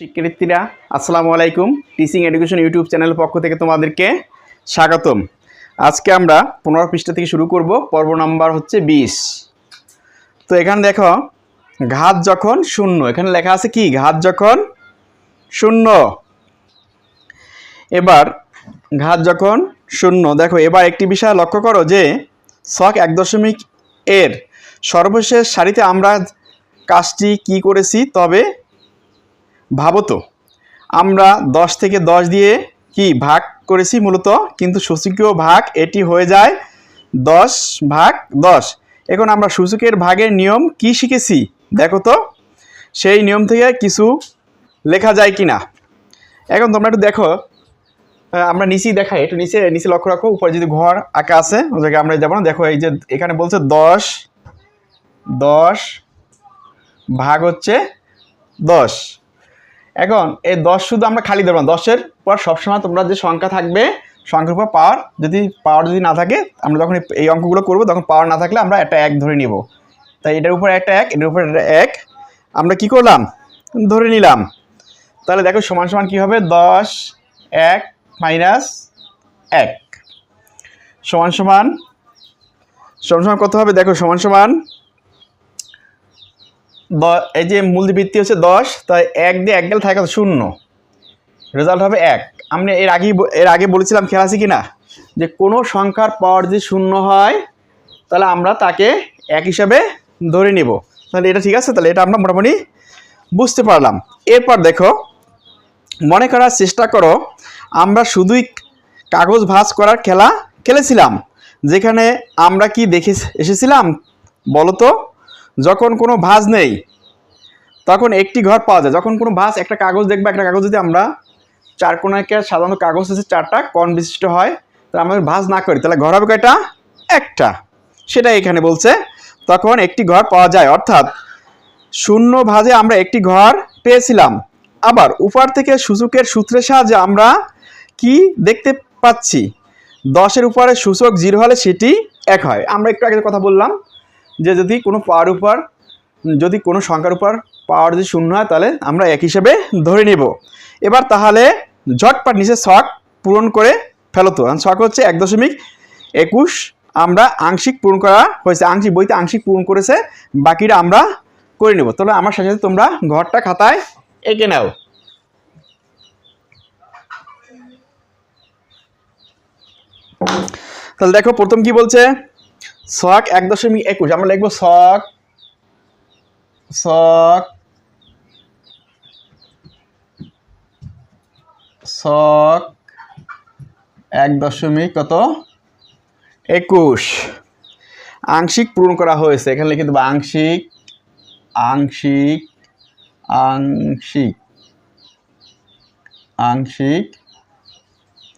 শিক্ষার্থীরা আসসালামু আলাইকুম। টিচিং এডুকেশন ইউটিউব চ্যানেলের পক্ষ থেকে তোমাদেরকে স্বাগতম। আজকে আমরা 15 পৃষ্ঠা থেকে শুরু করব। পর্ব নাম্বার হচ্ছে 20। তো এখানে দেখো ঘাত যখন শূন্য, এখানে লেখা আছে কি ঘাত যখন শূন্য। এবার ঘাত যখন শূন্য, দেখো এবার একটি বিষয় লক্ষ্য করো যে ছক 1.1 এর সর্বশেষ সারিতে আমরা কাজটি কি করেছি। তবে ভাবো তো, আমরা 10 থেকে 10 দিয়ে কি ভাগ করেছি মূলত, কিন্তু সূচকীয় ভাগ এটি হয়ে যায় 10/10। এখন আমরা সূচকের ভাগের নিয়ম কি শিখেছি দেখো তো, সেই নিয়ম থেকে কিছু লেখা যায় কিনা। এখন তোমরা একটু দেখো, আমরা নিচেই দেখাই, একটু নিচে নিচে লক্ষ্য রাখো। উপরে যদি ঘর আঁকা আছে ওই জায়গায় আমরা যাবো না। দেখো এই যে এখানে বলছে 10 ভাগ হচ্ছে 10। এখন এই 10 শুধু আমরা খালি দেবো না, 10-এর পর সবসময় তোমরা যে সংখ্যা থাকবে সংখ্যার উপর পাওয়ার যদি না থাকে, আমরা যখন এই অঙ্কগুলো করবো তখন পাওয়ার না থাকলে আমরা একটা 1 ধরে নিব। তাই এটার উপর একটা 1, এটার উপর একটা 1 আমরা কি করলাম ধরে নিলাম। তাহলে দেখো সমান সমান কী হবে, 10 1 - 1 সমান সমান কত হবে দেখো, সমান সমান এই যে মূলবৃত্তি হচ্ছে 10, তাই 1 দিয়ে 1 গেলে থাকে 0, রেজাল্ট হবে 1। আমি এর আগে বলেছিলাম, খেয়াল আছে কি না, যে কোনো সংখ্যার পাওয়ার যদি 0 হয় তাহলে আমরা তাকে 1 হিসাবে ধরে নিব। তাহলে এটা ঠিক আছে, তাহলে এটা আমরা মোটামুটি বুঝতে পারলাম। এরপর দেখো, মনে করার চেষ্টা করো আমরা শুধুই কাগজ ভাঁজ করার খেলা খেলেছিলাম, যেখানে আমরা কি দেখে এসেছিলাম বলো তো, যখন কোনো ভাঁজ নেই তখন একটি ঘর পাওয়া যায়। যখন কোনো ভাঁজ, একটা কাগজ দেখবা, একটা কাগজ যদি আমরা 4 কোণাকে, সাধারণত কাগজ হচ্ছে 4টা কোণ বিশিষ্ট হয়, তাহলে আমরা ভাঁজ না করি তাহলে ঘর হবে কয়টা, একটা। সেটা এখানে বলছে তখন একটি ঘর পাওয়া যায়, অর্থাৎ শূন্য ভাঁজে আমরা একটি ঘর পেয়েছিলাম। আবার উপর থেকে সূচকের সূত্রের সাহায্যে আমরা কি দেখতে পাচ্ছি, 10-এর উপরে সূচক 0 হলে সেটি 1 হয়। আমরা একটু আগে কথা বললাম যে যদি কোনো সংখ্যার উপর পাওয়ার যদি 0 হয় তাহলে আমরা 1 হিসেবে ধরে নেব। এবার তাহলে ঝটপট নিচে ছক পূরণ করে ফেলতো। ছক হচ্ছে 1.21, আমরা আংশিক পূরণ করা হয়েছে, আংশিক বইতে আংশিক পূরণ করেছে, বাকিটা আমরা করে নেব। তাহলে আমার সাথে সাথে তোমরা ঘরটা খাতায় এঁকে নাও। তাহলে দেখো প্রথম কি বলছে, ছক 1.21, আমরা লিখবো ছক 1.21 আংশিক পূরণ করা হয়েছে। এখানে লিখে দেবো আংশিক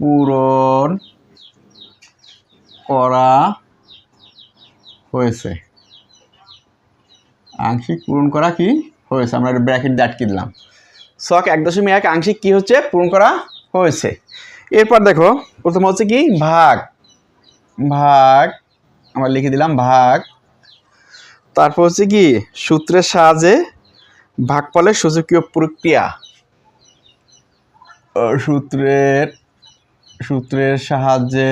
পূরণ করা হয়েছে। আংশিক পূরণ করা কি হয়েছে, আমরা ব্র্যাকেট দিয়ে আটকে দিলাম। ছক 1.1 আংশিক কি হচ্ছে পূরণ করা হয়েছে। এরপর দেখো প্রথম হচ্ছে কি ভাগ, আমরা লিখে দিলাম ভাগ। তারপর হচ্ছে কি সূত্রের সাহায্যে ভাগফলের সূচকীয় প্রক্রিয়া, সূত্রের সাহায্যে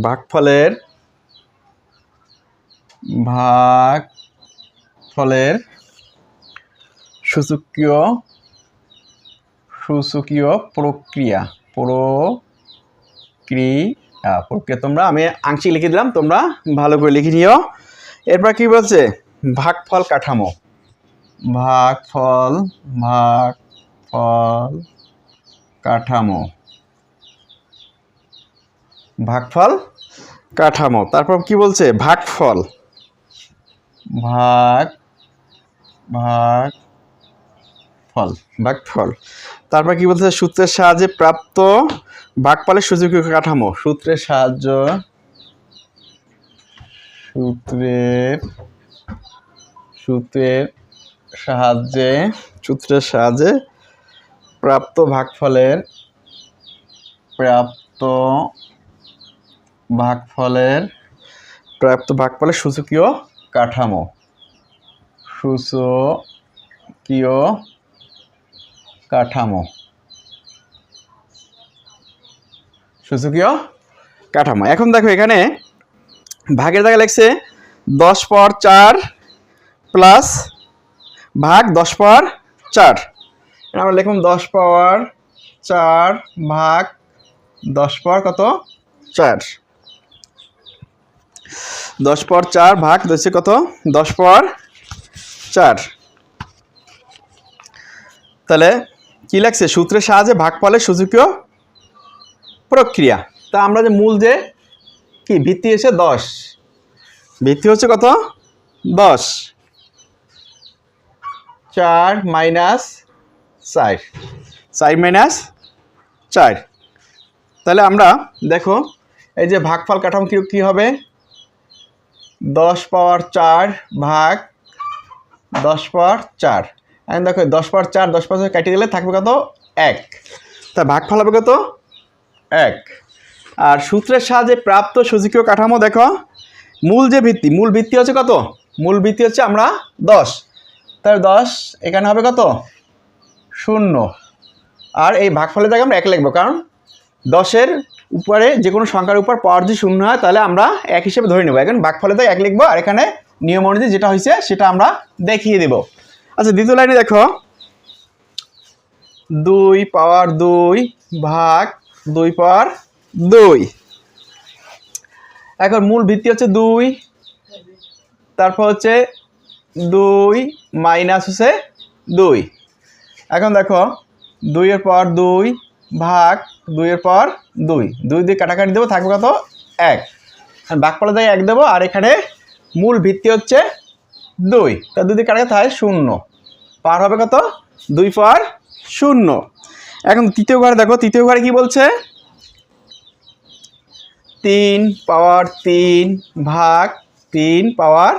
ভাগফলের সূচকীয় প্রক্রিয়া তোমরা, আমি আংশিক লিখে দিলাম, তোমরা ভালো করে লিখে নিও। এরপর কি বলছে, ভাগফল কাঠামো, ভাগফল কাঠামো। তারপর কি বলছে, ভাগফল তারপর কি বলছে, সূত্রের সাহায্যে প্রাপ্ত ভাগফলের সূচকীয় কাঠামো, সূত্রের সাহায্যে প্রাপ্ত ভাগফলের সূচকীয় কাঠামো। সূচকীয় কাঠামো। সূচকীয় কাঠামো। এখন দেখো এখানে ভাগের জায়গায় লিখছে 10 পাওয়ার 4 প্লাস ভাগ 10 পাওয়ার 4। আমরা লিখুন 10 পাওয়ার 4 ভাগ 10 পাওয়ার কত 4। 10 পাওয়ার 4 ভাগ দিচ্ছে কত 10 পাওয়ার 4। তাহলে কি লাগছে সূত্রের সাহায্যে ভাগফলের সূচকীয় প্রক্রিয়া। তা আমরা যে মূল যে কি ভিত্তি এসে 10, ভিত্তি হচ্ছে কত 10, 4 মাইনাস 4, 4 মাইনাস 4। তাহলে আমরা দেখো এই যে ভাগফল কাঠামো কি হবে 10 পাওয়ার 4 ভাগ 10 পাওয়ার 4। এখন দেখো 10 পাওয়ার 4 10 পাওয়ার 4 কাটিয়ে দিলে থাকবে কত 1। তা ভাগফল হবে কত 1। আর সূত্রের সাহায্যে প্রাপ্ত সূচকীয় কাঠামো দেখো মূল যে ভিত্তি, মূল ভিত্তি হচ্ছে কত, মূল ভিত্তি হচ্ছে আমরা 10, তাহলে 10 এখানে হবে কত 0। আর এই ভাগফলের জায়গায় আমরা 1 লিখবো, কারণ 10-এর উপরে যে কোনো সংখ্যার উপর পাওয়ার যদি 0 হয় তাহলে আমরা 1 হিসেবে ধরে নেব। এখন ভাগফলের জায়গায় 1 লিখবো, আর এখানে নিয়ম অনুযায়ী যেটা হয়েছে সেটা আমরা দেখিয়ে দেব। আচ্ছা দ্বিতীয় লাইনে দেখো 2 পাওয়ার 2 ভাগ 2 পাওয়ার 2। এখন মূল ভিত্তি হচ্ছে 2, তারপর হচ্ছে 2 মাইনাস হচ্ছে 2। এখন দেখো 2 এর পাওয়ার 2 ভাগ 2 এর পাওয়ার 2, 2 দিয়ে কাটাকাটি দেবো থাকবে কত 1। ভাগফলের জায়গায় 1 দেবো, আর এখানে মূল ভিত্তি হচ্ছে 2, তা 2 দিয়ে কাটাকাটি থাকে 0, পাওয়ার হবে কত 2 পাওয়ার 0। এখন তৃতীয় ঘরে দেখো, তৃতীয় ঘরে কি বলছে 3 পাওয়ার 3 ভাগ 3 পাওয়ার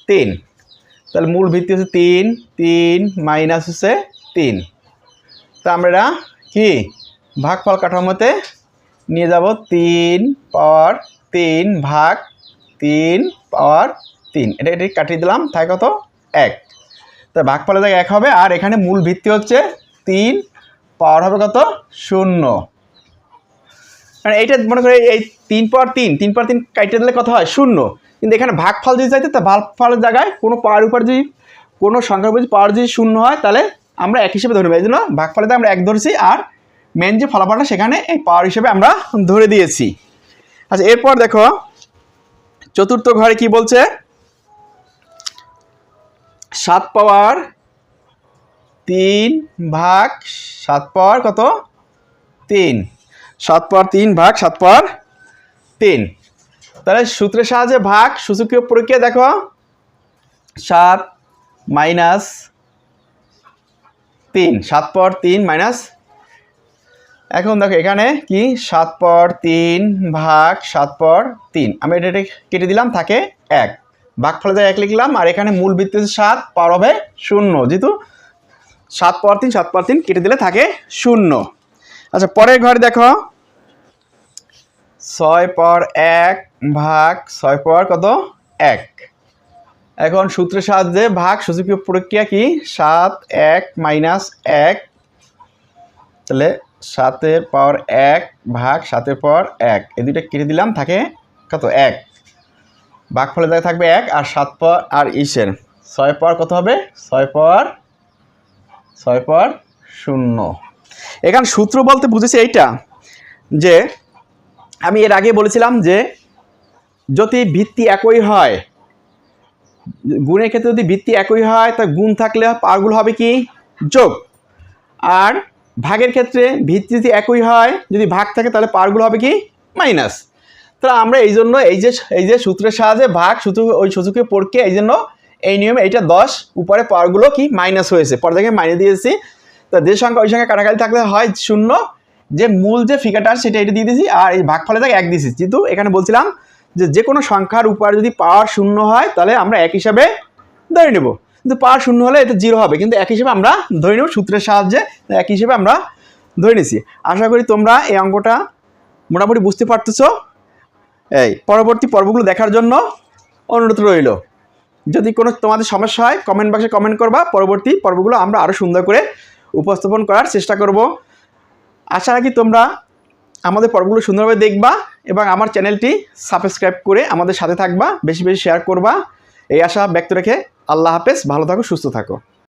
3। তাহলে মূল ভিত্তি হচ্ছে 3, 3 মাইনাস হচ্ছে 3। তা আমরা কি ভাগফল কাঠামোতে নিয়ে যাব 3 পাওয়ার 3 ভাগ 3 পাওয়ার 3, এটা কাটিয়ে দিলাম থাকে কত 1। তা ভাগফলের জায়গায় 1 হবে, আর এখানে মূল ভিত্তি হচ্ছে 3, পাওয়ার হবে কত 0। মানে এইটা মনে করে এই 3 পাওয়ার 3, 3 পাওয়ার 3 কাটিয়ে দিলে কত হয় 0, কিন্তু এখানে ভাগফল যদি চাইতে তা ভাগফলের জায়গায় কোনো পাওয়ার উপর যদি কোনো সংখ্যার উপর পাওয়ার যদি 0 হয় তাহলে আমরা 1 হিসেবে ধরে নেব। এই জন্য ভাগফলেতে আমরা 1 ধরেছি, আর মেন যে ফলাফলটা সেখানে এই পাওয়ার হিসেবে আমরা ধরে দিয়েছি। আচ্ছা এরপর দেখো চতুর্থ ঘরে কি বলছে 7 পাওয়ার 3 ভাগ 7 পাওয়ার কত 3, 7 পাওয়ার 3 ভাগ 7 পাওয়ার 3। তাহলে সূত্রের সাহায্যে ভাগ সূচকীয় প্রক্রিয়া দেখো 7 মাইনাস 3, 7 পাওয়ার 3 মাইনাস। এখন দেখো এখানে কি 7 পাওয়ার 3 ভাগ 7 পাওয়ার 3, আমি এটা কেটে দিলাম থাকে 1, ভাগফলের জায়গায় 1 লিখলাম, আর এখানে মূল ভিত্তি 7, পাওয়ার হবে 0, যেহেতু 7 পাওয়ার 3 7 পাওয়ার 3 কেটে দিলে থাকে 0। আচ্ছা পরের ঘরে দেখো 6 পাওয়ার 1 ভাগ 6 পাওয়ার কত 1। এখন সূত্রের সাহায্যে ভাগ সূচকীয় প্রক্রিয়া কি 7 1 মাইনাস 1, তাহলে 7 পাওয়ার 1 ভাগ 7 পাওয়ার 1, এই দুইটা কেটে দিলাম থাকে কত 1, ভাগফলের জায়গায় থাকবে 1, আর 7 পাওয়ার আর 6 পাওয়ার কত হবে 6 পাওয়ার 0। এখানে সূত্র বলতে বুঝেছি এইটা যে আমি এর আগে বলেছিলাম যে যদি ভিত্তি একই হয়, গুণের ক্ষেত্রে যদি ভিত্তি একই হয় তা গুণ থাকলে পাওয়ারগুলো হবে কি যোগ, আর ভাগের ক্ষেত্রে ভিত্তি যদি একই হয় যদি ভাগ থাকে তাহলে পাওয়ারগুলো হবে কি মাইনাস। তাহলে আমরা এই জন্য এই যে সূত্রের সাহায্যে ভাগ ওই সূচকীয় প্রক্রিয়া, এই জন্য এই নিয়মে এইটা 10 উপরে পাওয়ারগুলো কি মাইনাস হয়েছে, পর থেকে মাইনাস দিয়েছি। তা যে সংখ্যা ওই সংখ্যা কাটাকাটি থাকলে হয় 0, যে মূল যে ফিগারটা সেটা এটা দিয়ে দিয়েছি, আর এই ভাগফলের জায়গায় 1 দিয়েছি। কিন্তু এখানে বলছিলাম যে কোনো সংখ্যার উপর যদি পাওয়ার 0 হয় তাহলে আমরা 1 হিসাবে ধরে নেব, কিন্তু পাওয়ার 0 হলে এটা 0 হবে, কিন্তু 1 হিসেবে আমরা ধরে নেব সূত্রের সাহায্যে 1 হিসেবে আমরা ধরে নিছি। আশা করি তোমরা এই অঙ্কটা মোটামুটি বুঝতে পারতেছো। এই পরবর্তী পর্বগুলো দেখার জন্য অনুরোধ রইল। যদি কোনো তোমাদের সমস্যা হয় কমেন্ট বক্সে কমেন্ট করবা, পরবর্তী পর্বগুলো আমরা আরও সুন্দর করে উপস্থাপন করার চেষ্টা করব। আশা রাখি তোমরা আমাদের পর্বগুলো সুন্দরভাবে দেখবা এবং আমার চ্যানেলটি সাবস্ক্রাইব করে আমাদের সাথে থাকবা, বেশি বেশি শেয়ার করবা, এই আশা ব্যক্ত রেখে আল্লাহ হাফেজ, ভালো থাকো, সুস্থ থাকো।